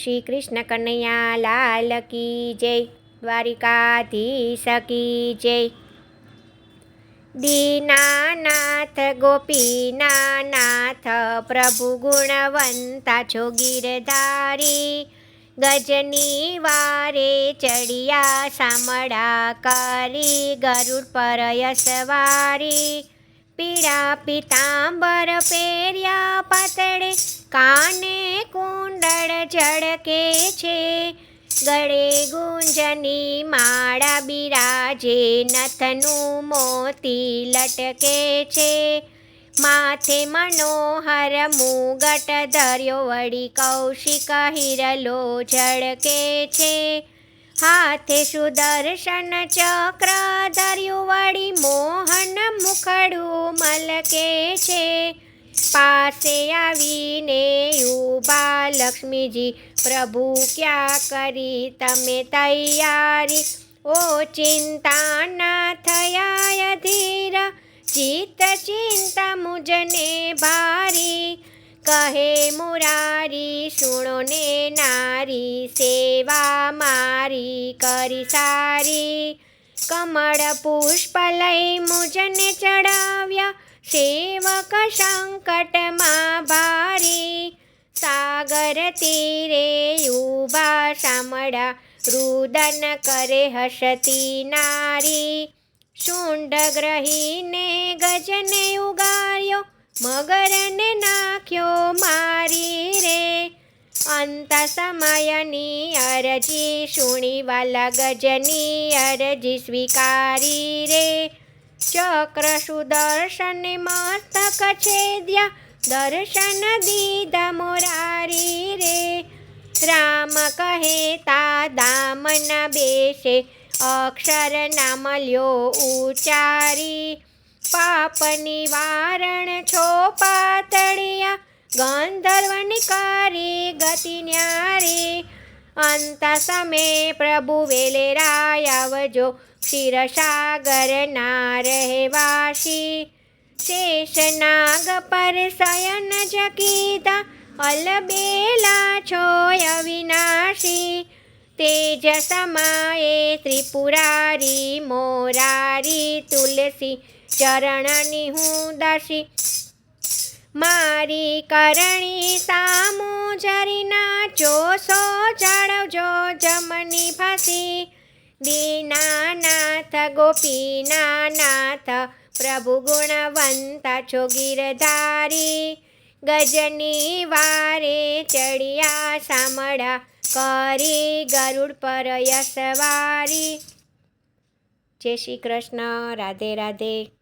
શ્રી કૃષ્ણ કનૈયા લાલ કી જય, દ્વારિકાધીશ કી જય। દીનાનાથ ગોપીના નાથ, પ્રભુ ગુણવંતા છો ગિરધારી। ગજની વારે ચડિયા સામળા કરી, ગરુડ પર યશવારી। પીળા પીતાંબર પહેર્યા પાતળે, કાને કુંડળ ઝળકે છે। ગળે ગુંજની માળા બિરાજે, નથનું મોતી લટકે છે। માથે મનોહર મુગટ ધર્યો, વળી કૌશિક હિરલો ઝળકે છે। હાથે સુદર્શન ચક્ર ધર્યું, વળી મોહન મુખડું મલકે છે। પાસે આવીને ઊભા લક્ષ્મીજી, પ્રભુ ક્યાં કરી તમે તૈયારી। ઓ ચિંતા ના થયા ધીર, ચિત્ત ચિંતા મુજને ભારી। કહે મુરારી સુણો ને નારી, સેવા મારી કરી સારી। કમળ પુષ્પ લઈ મુજને ચડાવ્યા, સેવક સંકટમાં ભારી। સાગર તીરે ઊભા શામળા, રુદન કરે હસતી નારી। શુંડ ગ્રહીને ગજને ઉગાર્યો, મગરને નાખ્યો મારી રે। અંત સમયની અરજી સુણી, વાલા ગજની અરજી સ્વીકારી રે। ચક્ર સુદર્શન મસ્તક છેદ્યા, દર્શન દીધા મોરારી રે। રામ કહેતા દામન બેસે, અક્ષર નામ લ્યો ઉચ્ચારી। પાપ નિવારણ છો પાતળિયા, ગંધર્વની કરી ગતિ ન્યારી। અંત સમે પ્રભુ વેલેરાય આવજો, ક્ષીરસાગરના રહેવાસી। શેષનાગ પર શયન જકીધા, અલબેલા છો અવિનાશી। તેજ સમાયે ત્રિપુરારી, મોરારી તુલસી ચરણની હું દાસી। મારી કરણી સામુ જરી નાચો, સો જાળવજો જમની ફાંસી। દીનાનાથ ગોપીના નાથ, પ્રભુ ગુણવંતા છો ગિરધારી। ગજની વારે ચડિયા સામળા કરી, ગરુડ પર યશવારી। જય શ્રી કૃષ્ણ, રાધે રાધે।